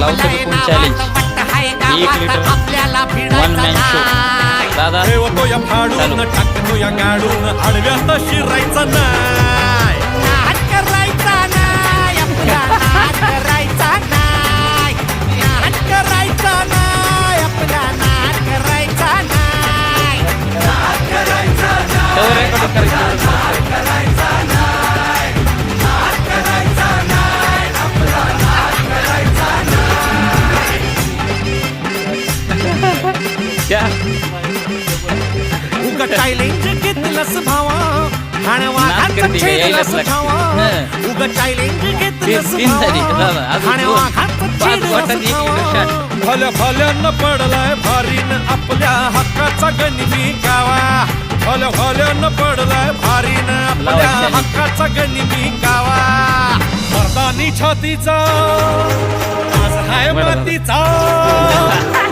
लावू शकून challenge 1 litre 1 man show दादा ठेवतो या फाडून टाकतो या गाडून आडव्यात शिरायचा नाही नाद करायचा नाही आपला नाद करायचा नाही नाद करायचा नाही आपला नाद करायचा नाही नाद करायचा तर रेकॉर्ड करायचं करायचा नाही नाद करायचा नाही आपला नाद करायचा क्या उगा चॅलेंज घेतलंस भावा नाद करते का? यायलाच लागते. उगा चॅलेंज घेतलंस तीन झाली दादा अजून 5 वाटात 1 लिटर शाट भल्या भल्यानं पडलाय भारीन आपल्या हक्काचा गनिमी गावा भल्या भल्यानं पडलाय भारीन आपल्या challenge. हक्काचा गनिमी गावा मर्दानी छातीचा माझ हाय बरोबर. मातीचा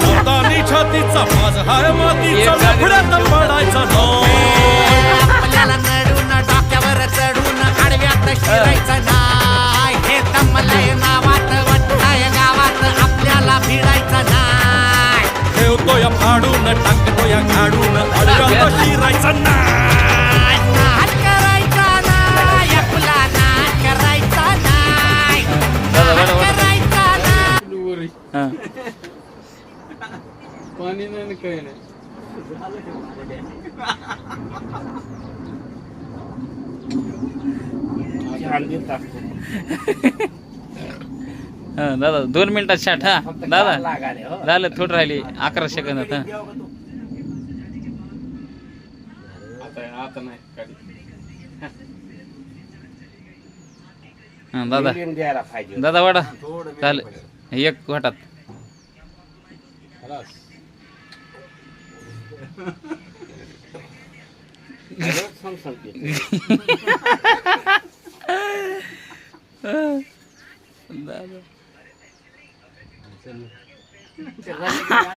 मर्दानी छातीचा माझ हाय मातीचा एक जागी लफड्यात ठेवून. पडायचा नो आपल्याला नडून डोक्यावर चढून आडव्यात शिरायचं नाही हे दमलंय नावात वाटतंय गावात आपल्याला भिडायचं नाही ठेवतो या फाडून टाकतो या गाडून आडव्यात शिरायचा नाही नाद करायचा नाही आपला नाद करायचा नाही दादा नाद बरोबर करायचा नाही हां पाणी नाही काही नाही हां दादा 2 मिनिटात शाट हा दादा झालं थोडं राहिली 11 सेकंदात हा आता नाही काही हां दादा द्यायला पाहिजे दादा वाडा झालं 1 वाटात दादा